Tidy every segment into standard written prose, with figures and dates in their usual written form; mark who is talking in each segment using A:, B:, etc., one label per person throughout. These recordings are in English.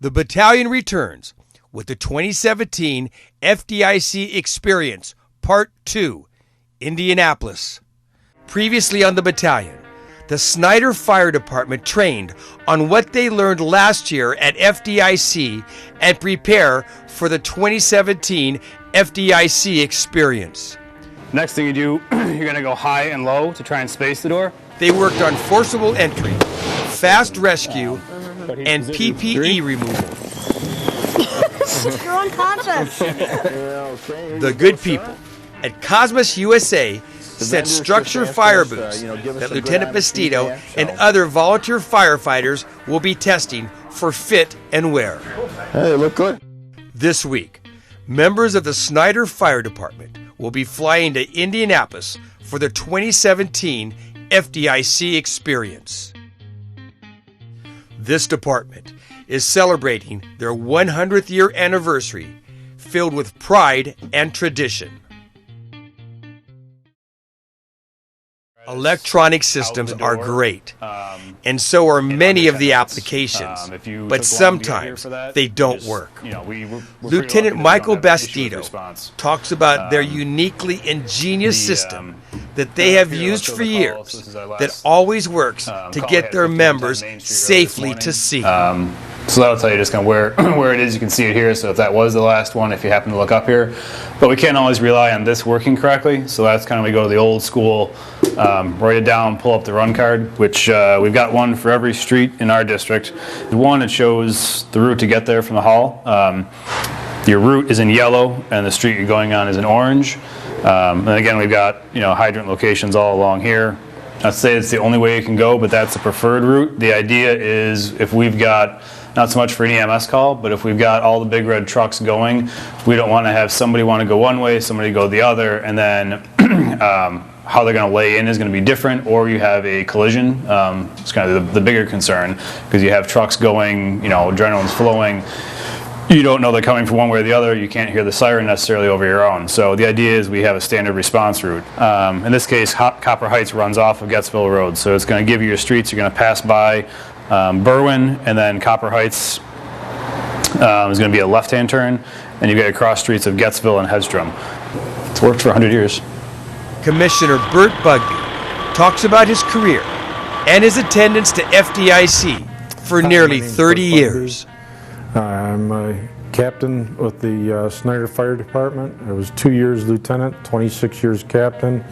A: The battalion returns with the 2017 FDIC Experience Part 2, Indianapolis. Previously on the battalion, the Snyder Fire Department trained on what they learned last year at FDIC and prepare for the 2017 FDIC Experience.
B: Next thing you do, you're going to go high and low to try and space the door.
A: They worked on forcible entry, fast rescue, and PPE removal.
C: You're unconscious.
A: The good people at Cosmos USA sent structure fire boots that Lieutenant Bastido and other volunteer firefighters will be testing for fit and wear.
D: Hey, they look good.
A: This week, members of the Snyder Fire Department will be flying to Indianapolis for the 2017 FDIC Experience. This department is celebrating their 100th year anniversary, filled with pride and tradition. Electronic systems are great, and so are many of the applications, but sometimes they don't work. Lieutenant Michael Bastido talks about their uniquely ingenious system that they have used for years that always works to get their members safely to sea.
B: So that'll tell you just kind of where it is. You can see it here. So if that was the last one, if you happen to look up here, but we can't always rely on this working correctly. So that's kind of, we go to the old school, write it down, pull up the run card, which we've got one for every street in our district. The one, it shows the route to get there from the hall. Your route is in yellow, and the street you're going on is in orange. And again, we've got hydrant locations all along here. I'd say it's the only way you can go, but that's the preferred route. The idea is if we've got, not so much for an EMS call, but if we've got all the big red trucks going, we don't want to have somebody want to go one way, somebody go the other, and then how they're going to lay in is going to be different, or you have a collision. It's kind of the bigger concern, because you have trucks going, adrenaline's flowing. You don't know they're coming from one way or the other. You can't hear the siren necessarily over your own. So the idea is we have a standard response route. In this case, Copper Heights runs off of Gettsville Road. So it's going to give you your streets. You're going to pass by Berwyn, and then Copper Heights is going to be a left-hand turn, and you get across streets of Gettsville and Hedstrom. It's worked for 100 years.
A: Commissioner Bert Bugby talks about his career and his attendance to FDIC for nearly 30 years.
E: I'm a captain with the Snyder Fire Department. I was 2 years lieutenant, 26 years captain,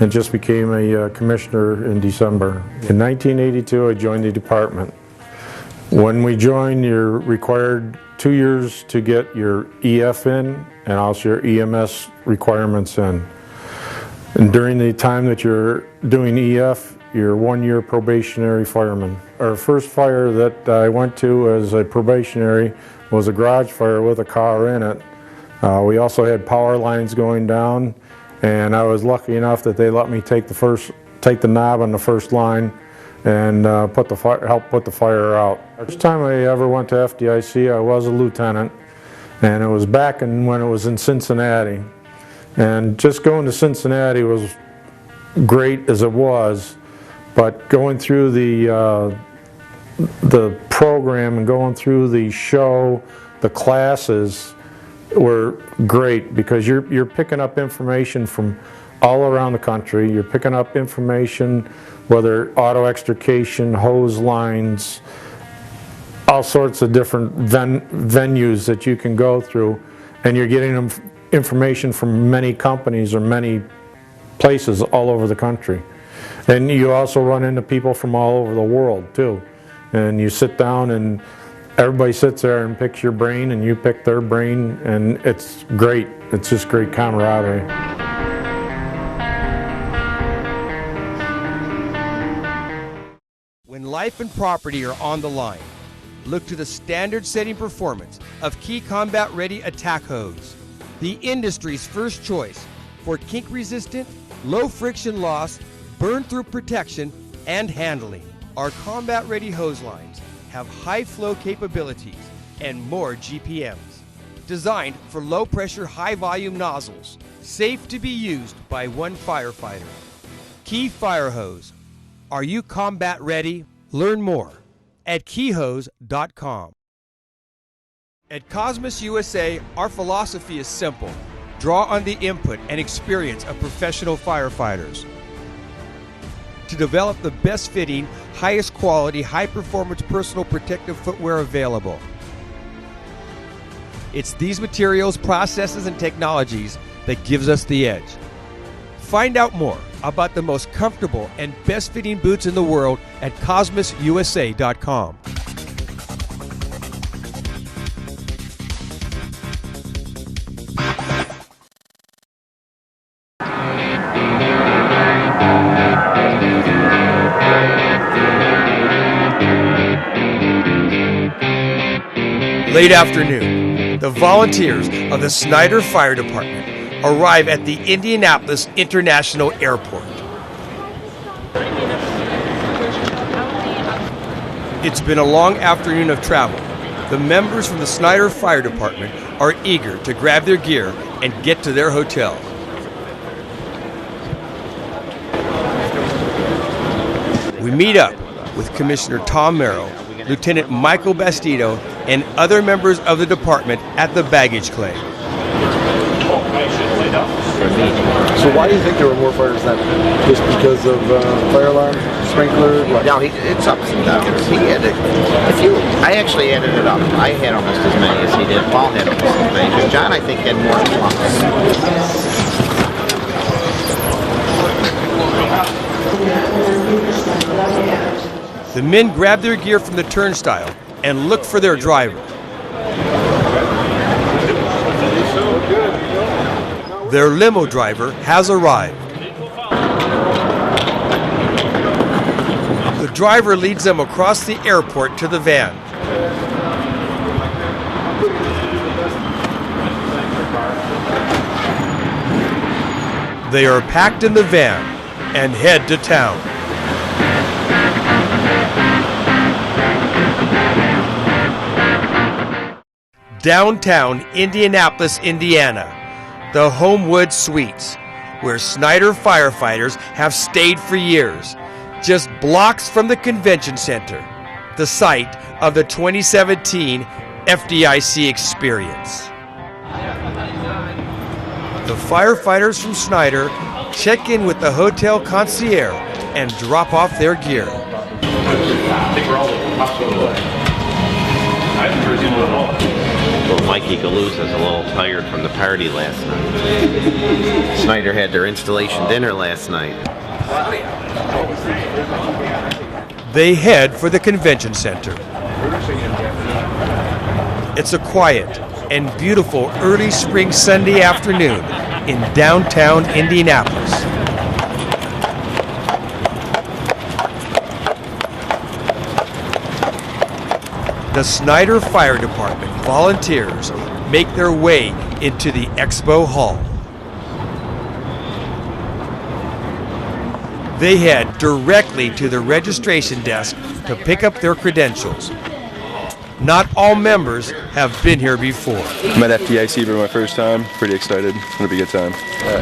E: and just became a commissioner in December. In 1982, I joined the department. When we joined, you're required 2 years to get your EF in and also your EMS requirements in. And during the time that you're doing EF, you're 1 year probationary fireman. Our first fire that I went to as a probationary was a garage fire with a car in it. We also had power lines going down, and I was lucky enough that they let me take the knob on the first line and help put the fire out. First time I ever went to FDIC, I was a lieutenant, and it was back when it was in Cincinnati. And just going to Cincinnati was great as it was, but going through the program and going through the show, the classes were great, because you're picking up information from all around the country. You're picking up information, whether auto extrication, hose lines, all sorts of different venues that you can go through, and you're getting them information from many companies or many places all over the country. And you also run into people from all over the world too. And you sit down and everybody sits there and picks your brain, and you pick their brain, and it's great. It's just great camaraderie.
A: When life and property are on the line, look to the standard-setting performance of Key Combat Ready Attack Hose, the industry's first choice for kink-resistant, low-friction loss, burn-through protection, and handling. Our combat-ready hose lines have high-flow capabilities and more GPMs. Designed for low-pressure, high-volume nozzles, safe to be used by one firefighter. Key Fire Hose. Are you combat ready? Learn more at keyhose.com. At Cosmos USA, our philosophy is simple. Draw on the input and experience of professional firefighters to develop the best fitting, highest quality, high performance personal protective footwear available. It's these materials, processes, and technologies that gives us the edge. Find out more about the most comfortable and best fitting boots in the world at cosmosusa.com. Late afternoon, the volunteers of the Snyder Fire Department arrive at the Indianapolis International Airport. It's been a long afternoon of travel. The members from the Snyder Fire Department are eager to grab their gear and get to their hotel. We meet up with Commissioner Tom Merrill, Lieutenant Michael Bastido, and other members of the department at the baggage claim.
D: So why do you think there were more fires that day? Just because of fire alarm, sprinkler? What?
F: No, it's ups and downs. He had I actually added it up. I had almost as many as he did. Paul had almost as many. But John, I think, had more than once.
A: The men grab their gear from the turnstile and look for their driver. Their limo driver has arrived. The driver leads them across the airport to the van. They are packed in the van and head to town. Downtown Indianapolis, Indiana, the Homewood Suites, where Snyder firefighters have stayed for years, just blocks from the convention center, the site of the 2017 FDIC experience. The firefighters from Snyder check in with the hotel concierge and drop off their gear.
F: Well, Mikey Galoo's is a little tired from the party last night. Snyder had their installation dinner last night.
A: They head for the convention center. It's a quiet and beautiful early spring Sunday afternoon in downtown Indianapolis. The Snyder Fire Department volunteers make their way into the expo hall. They head directly to the registration desk to pick up their credentials. Not all members have been here before.
G: I'm at FDIC for my first time. Pretty excited. It's going to be a good time.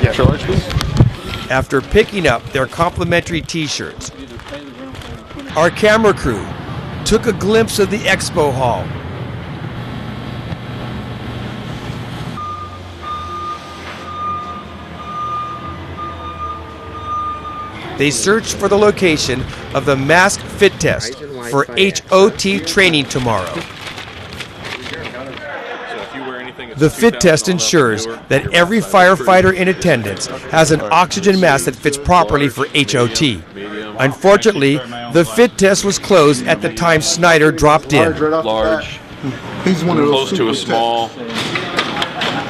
D: Extra large, please.
A: After picking up their complimentary t-shirts, our camera crew took a glimpse of the expo hall. They searched for the location of the mask fit test for HOT training tomorrow. The fit test ensures that every firefighter in attendance has an oxygen mask that fits properly for HOT. Unfortunately, the fit test was closed at the time Snyder dropped in.
H: Large.
D: He's one of those
H: Close to a small.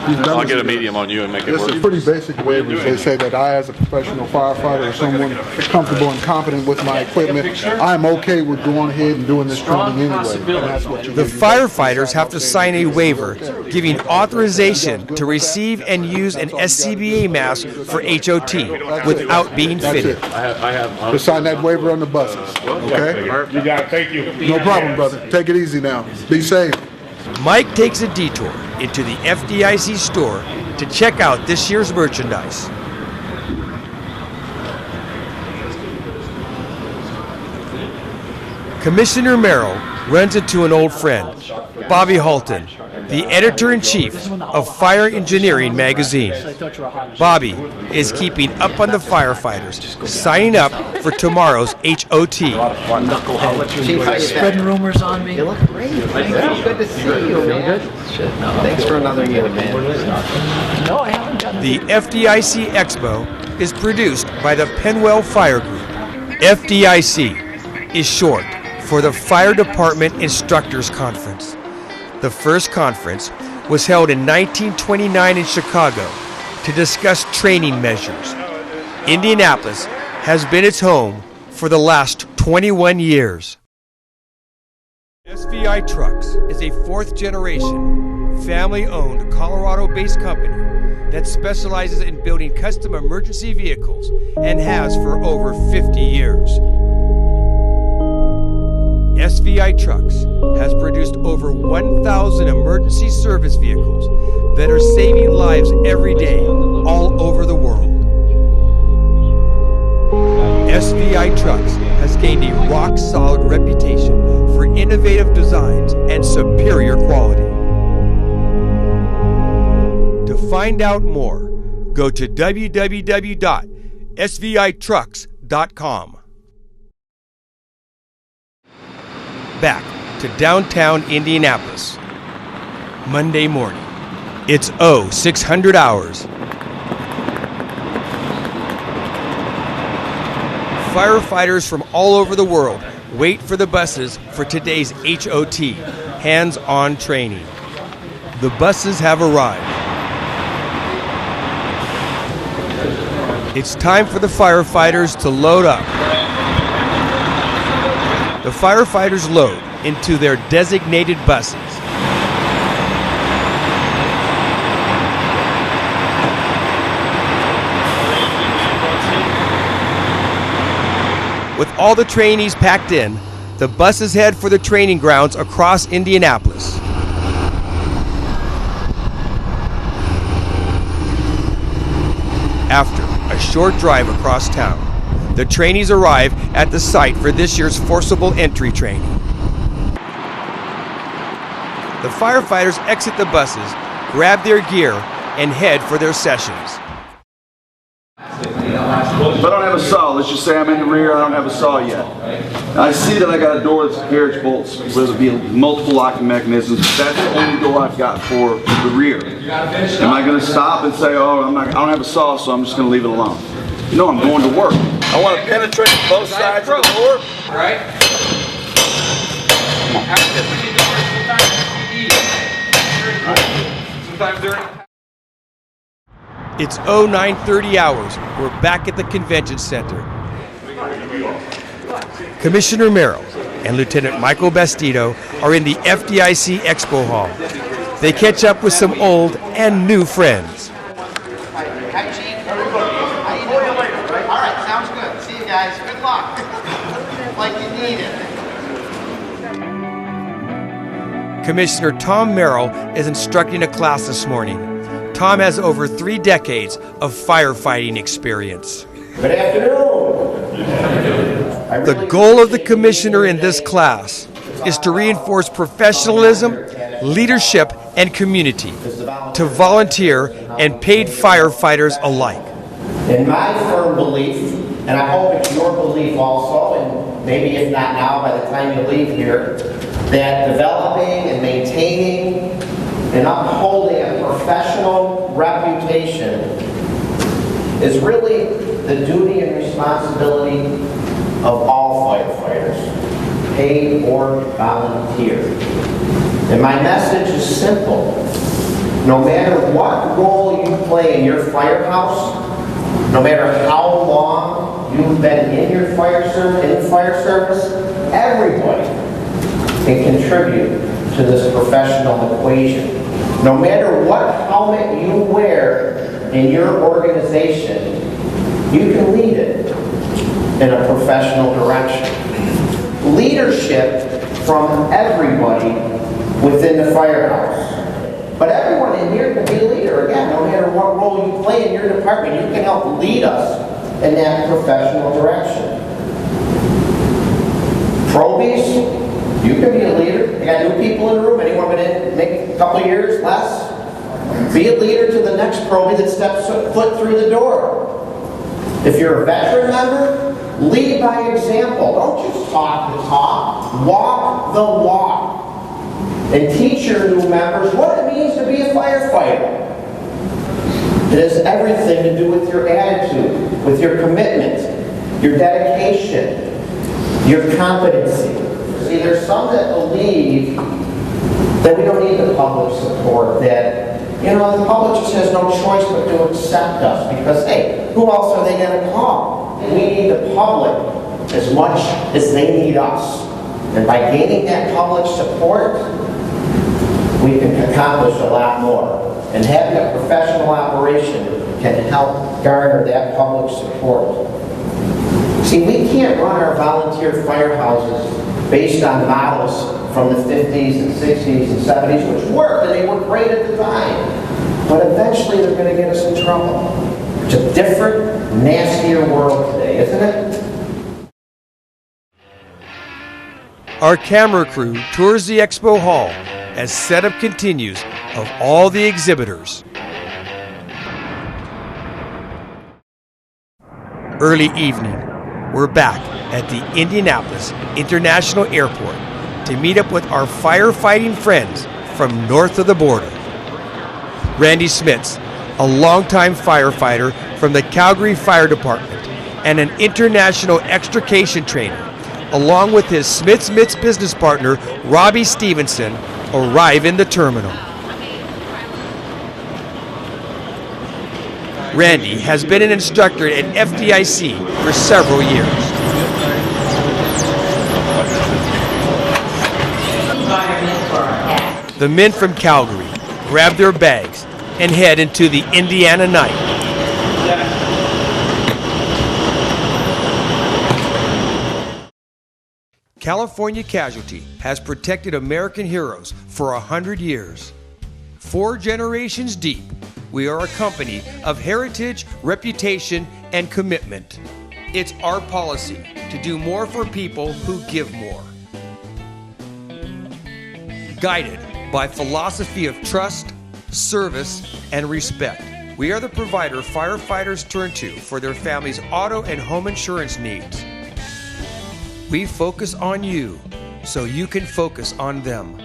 H: I'll get a medium on you and make it
I: It's
H: work.
I: a pretty basic waivers. They say that I, as a professional firefighter or someone comfortable and confident with my equipment, I'm okay with going ahead and doing this training anyway. And that's what you
A: The firefighters have to sign a waiver giving authorization to receive and use an SCBA mask for HOT without being fitted.
I: to sign that waiver on the buses. Okay?
J: You got it. Thank you.
I: No problem, brother. Take it easy now. Be safe.
A: Mike takes a detour into the FDIC store to check out this year's merchandise. Commissioner Merrill runs into an old friend, Bobby Halton, the editor-in-chief of Fire Engineering magazine. Bobby is keeping up on the firefighters, signing up for tomorrow's HOT.
J: Spreading rumors on me.
F: You look great. Good to see you, man. Thanks for another year, man.
J: No, I haven't done
A: The FDIC Expo is produced by the Penwell Fire Group. FDIC is short for the Fire Department Instructors Conference. The first conference was held in 1929 in Chicago to discuss training measures. Indianapolis has been its home for the last 21 years. SVI Trucks is a fourth-generation, family-owned, Colorado-based company that specializes in building custom emergency vehicles and has for over 50 years. SVI Trucks has produced over 1,000 emergency service vehicles that are saving lives every day all over the world. SVI Trucks has gained a rock-solid reputation for innovative designs and superior quality. To find out more, go to www.svitrucks.com. Back to downtown Indianapolis. Monday morning. It's 0600 hours. Firefighters from all over the world wait for the buses for today's HOT, hands-on training. The buses have arrived. It's time for the firefighters to load up. The firefighters load into their designated buses. With all the trainees packed in, the buses head for the training grounds across Indianapolis. After a short drive across town, the trainees arrive at the site for this year's forcible entry training. The firefighters exit the buses, grab their gear, and head for their sessions.
K: If I don't have a saw, let's just say I'm in the rear, I don't have a saw yet. I see that I got a door that's carriage bolts where there'll be multiple locking mechanisms. That's the only door I've got for the rear. Am I going to stop and say, oh, I don't have a saw, so I'm just going to leave it alone? No, I'm going to work. I want to penetrate both sides of the door.
L: Right? Sometimes during.
A: It's 0930 hours. We're back at the convention center. Commissioner Merrill and Lieutenant Michael Bastido are in the FDIC Expo Hall. They catch up with some old and new friends.
M: Hi, Chief. All right, sounds good. See you guys. Good luck. Like you need it.
A: Commissioner Tom Merrill is instructing a class this morning. Tom has over 3 decades of firefighting experience.
M: Good afternoon.
A: The goal of the commissioner in this class is to reinforce professionalism, leadership, and community to volunteer and paid firefighters alike.
M: In my firm belief, and I hope it's your belief also, and maybe if not now, by the time you leave here, that developing and maintaining and upholding a professional reputation is really the duty and responsibility of all firefighters, paid or volunteer. And my message is simple. No matter what role you play in your firehouse, no matter how long you've been in your fire service, everybody can contribute to this professional equation. No matter what helmet you wear in your organization, you can lead it in a professional direction. Leadership from everybody within the firehouse. But everyone in here can be a leader. Again, no matter what role you play in your department, you can help lead us in that professional direction. Probies, you can be a leader. I got new people in the room. Anyone been in couple years, less. Be a leader to the next probie that steps foot through the door. If you're a veteran member, lead by example. Don't just talk the talk. Walk the walk. And teach your new members what it means to be a firefighter. It has everything to do with your attitude, with your commitment, your dedication, your competency. See, there's some that believe that we don't need the public support, that, you know, the public just has no choice but to accept us because, hey, who else are they going to call? We need the public as much as they need us. And by gaining that public support, we can accomplish a lot more. And having a professional operation can help garner that public support. See, we can't run our volunteer firehouses based on models from the 50s and 60s and 70s, which worked, and they were great at the time. But eventually they're going to get us in trouble. It's a different, nastier world today, isn't it?
A: Our camera crew tours the expo hall as setup continues of all the exhibitors. Early evening, we're back at the Indianapolis International Airport to meet up with our firefighting friends from north of the border. Randy Smits, a longtime firefighter from the Calgary Fire Department and an international extrication trainer, along with his Smits business partner, Robbie Stevenson, arrive in the terminal. Randy has been an instructor at FDIC for several years. The men from Calgary grab their bags and head into the Indiana night. California Casualty has protected American heroes for 100 years. 4 generations deep, we are a company of heritage, reputation, and commitment. It's our policy to do more for people who give more. Guided by philosophy of trust, service, and respect, we are the provider firefighters turn to for their family's auto and home insurance needs. We focus on you so you can focus on them.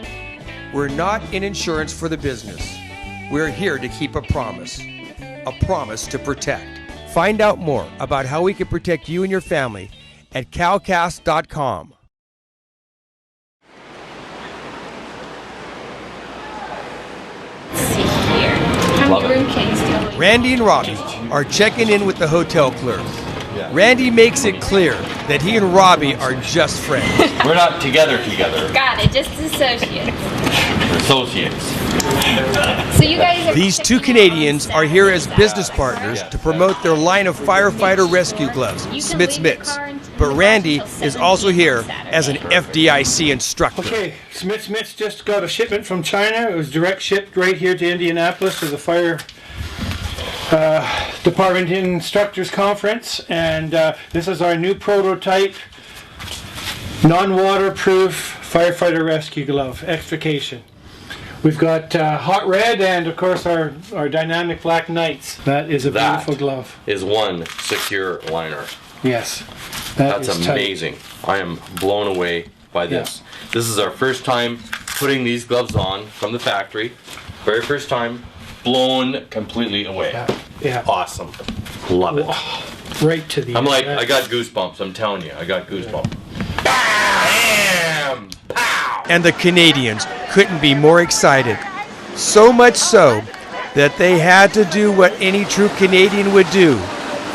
A: We're not in insurance for the business. We're here to keep a promise to protect. Find out more about how we can protect you and your family at calcast.com. Randy and Robbie are checking in with the hotel clerk. Randy makes it clear that he and Robbie are just friends.
L: We're not together.
N: Got it, just associates.
L: We're associates.
N: So you guys are...
A: These 2 Canadians are here as business partners to promote their line of firefighter rescue gloves, Smits. But Randy is also here as an FDIC instructor.
O: Okay, Smits just got a shipment from China. It was direct shipped right here to Indianapolis to the Fire Department Instructors Conference, and this is our new prototype non-waterproof firefighter rescue glove, extrication. We've got hot red and of course our dynamic black Knights. That is a beautiful glove.
L: Is one 6-year liner.
O: Yes.
L: That's amazing. Tight. I am blown away by this. Yeah. This is our first time putting these gloves on from the factory. Very first time. Blown completely away.
O: Yeah.
L: Awesome. Love it.
O: Right to the
L: I'm like, I got goosebumps. I'm telling you, I got goosebumps. Bam! Pow!
A: And the Canadians couldn't be more excited. So much so that they had to do what any true Canadian would do.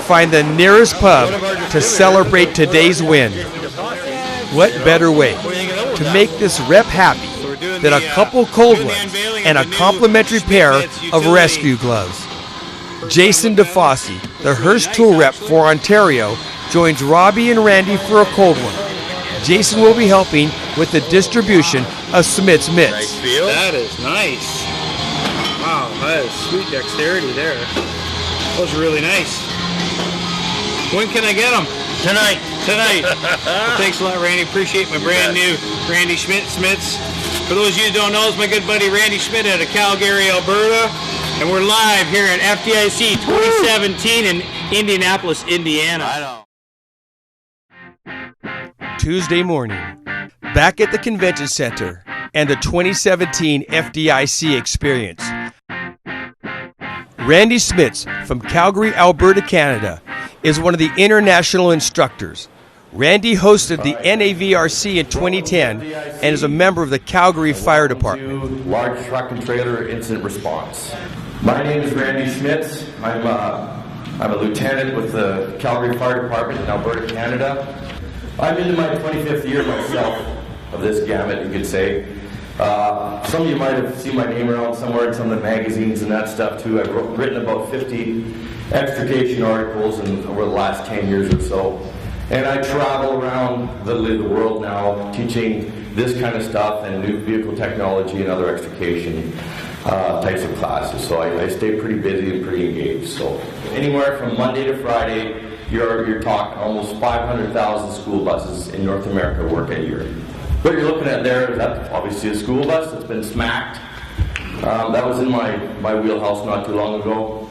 A: Find the nearest pub to celebrate today's win. What better way to make this rep happy than a couple cold ones and a complimentary pair of rescue gloves. Jason DeFosse, the Hearst tool rep for Ontario, joins Robbie and Randy for a cold one. Jason will be helping with the distribution of Smits mitts.
L: Nice feel.
O: That is nice. Wow, that is sweet dexterity there. Those are really nice. When can I get them?
L: Tonight.
O: Well, thanks a lot, Randy. Appreciate my brand new Randy Smits.
A: For those of you who don't know, it's my good buddy Randy Schmidt out of Calgary, Alberta. And we're live here at FDIC 2017 in Indianapolis, Indiana. Tuesday morning, back at the Convention Center and the 2017 FDIC experience. Randy Schmitz from Calgary, Alberta, Canada, is one of the international instructors. Randy hosted the NAVRC in 2010 and is a member of the Calgary Fire Department.
P: Large truck and trailer incident response. My name is Randy Schmitz. I'm a lieutenant with the Calgary Fire Department in Alberta, Canada. I'm into my 25th year myself of this gamut, you could say. Some of you might have seen my name around somewhere in some of the magazines and that stuff too. I've written about 50 extrication articles over the last 10 years or so. And I travel around literally the world now teaching this kind of stuff and new vehicle technology and other extrication types of classes. So I stay pretty busy and pretty engaged. So anywhere from Monday to Friday, you're talking almost 500,000 school buses in North America work a year. What you're looking at there, that's obviously a school bus that's been smacked. That was in my wheelhouse not too long ago,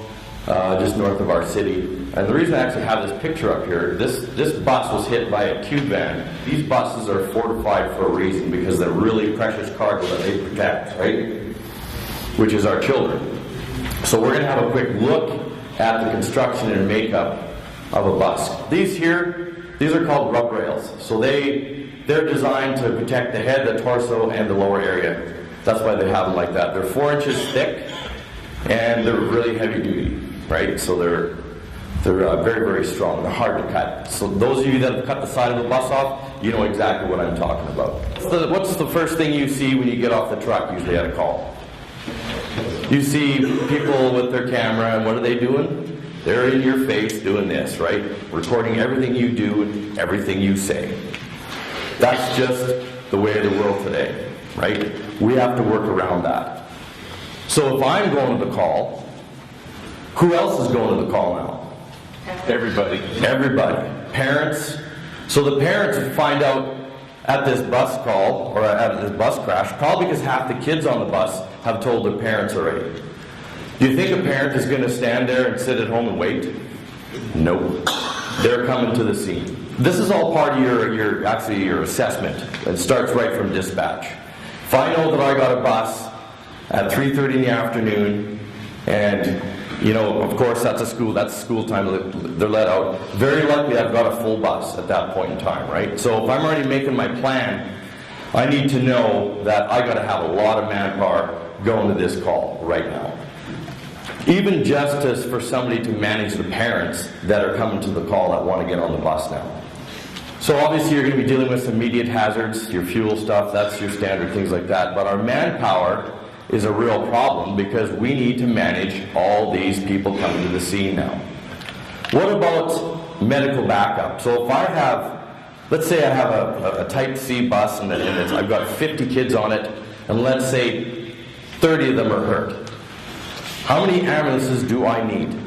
P: just north of our city. And the reason I actually have this picture up here, this bus was hit by a cube van. These buses are fortified for a reason because they're really precious cargo that they protect, right? Which is our children. So we're going to have a quick look at the construction and makeup of a bus. These are called rub rails. So they're designed to protect the head, the torso, and the lower area. That's why they have them like that. They're 4 inches thick, and they're really heavy duty, right? So they're very, very strong. They're hard to cut. So those of you that have cut the side of the bus off, you know exactly what I'm talking about. What's the first thing you see when you get off the truck, usually at a call? You see people with their camera, and what are they doing? They're in your face doing this, right? Recording everything you do and everything you say. That's just the way of the world today, right? We have to work around that. So if I'm going to the call, who else is going to the call now? Everybody. Parents. So the parents would find out at this bus call, or at this bus crash, probably because half the kids on the bus have told their parents already. Do you think a parent is going to stand there and sit at home and wait? Nope. They're coming to the scene. This is all part of your assessment. It starts right from dispatch. If I know that I got a bus at 3:30 in the afternoon, and of course that's school time, they're let out. Very likely I've got a full bus at that point in time, right? So if I'm already making my plan, I need to know that I got to have a lot of manpower going to this call right now. Even just for somebody to manage the parents that are coming to the call that want to get on the bus now. So obviously you're going to be dealing with some immediate hazards, your fuel stuff, that's your standard things like that. But our manpower is a real problem because we need to manage all these people coming to the scene now. What about medical backup? So if I have, let's say I have a Type C bus and I've got 50 kids on it, and let's say 30 of them are hurt. How many ambulances do I need?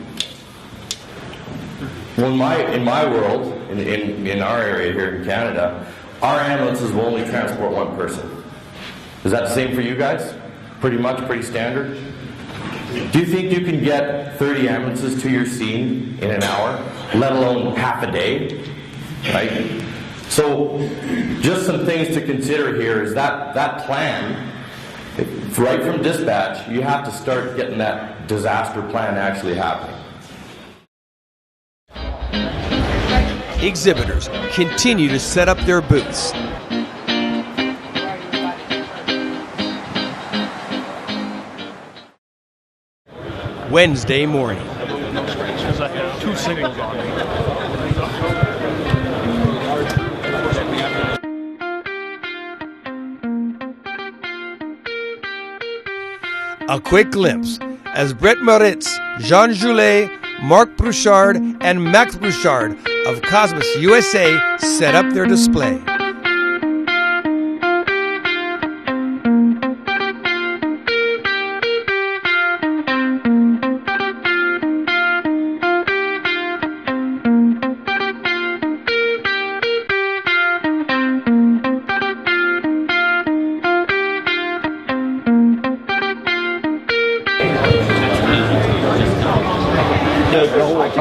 P: Well, in my world, in our area here in Canada, our ambulances will only transport one person. Is that the same for you guys? Pretty standard? Do you think you can get 30 ambulances to your scene in an hour, let alone half a day? Right? So, just some things to consider here is that plan, right from dispatch, you have to start getting that disaster plan actually happening.
A: Exhibitors continue to set up their booths. Wednesday morning.
H: Because I have 2 signals on me.
A: A quick glimpse as Brett Moritz, Jean Joulet, Marc Brouchard, and Max Brouchard of Cosmos USA set up their display.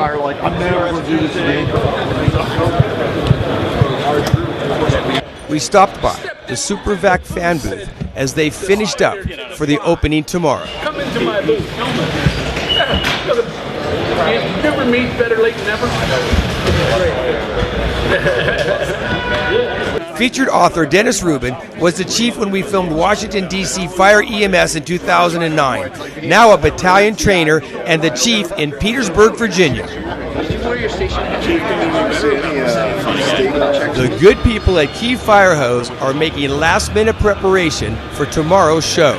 I: fire like, I'm never going to do this again.
A: We stopped by the SuperVac fan booth as they finished up for the opening tomorrow.
Q: Come into my booth. Never meet, better late than never.
A: Featured author Dennis Rubin was the chief when we filmed Washington, D.C. Fire EMS in 2009, now a battalion trainer and the chief in Petersburg, Virginia. The good people at Key Fire Hose are making last-minute preparation for tomorrow's show.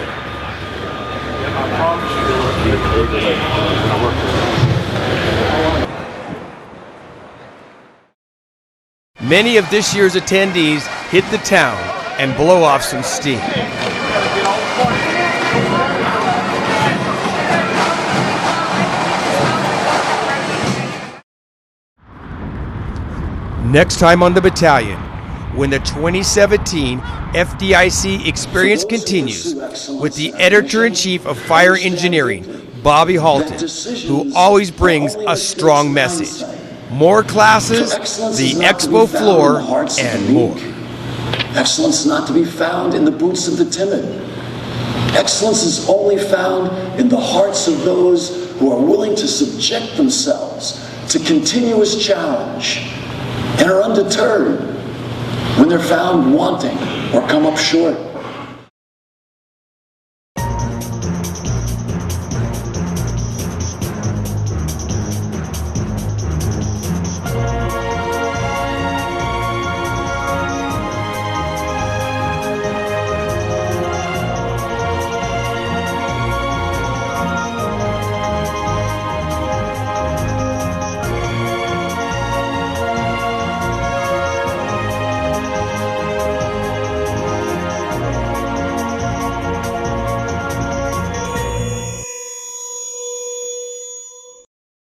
A: Many of this year's attendees hit the town and blow off some steam. Next time on the Battalion, when the 2017 FDIC experience continues with the editor-in-chief of Fire Engineering, Bobby Halton, who always brings a strong message. More classes, the expo floor, and more.
R: Excellence is not to be found in the boots of the timid. Excellence is only found in the hearts of those who are willing to subject themselves to continuous challenge and are undeterred when they're found wanting or come up short.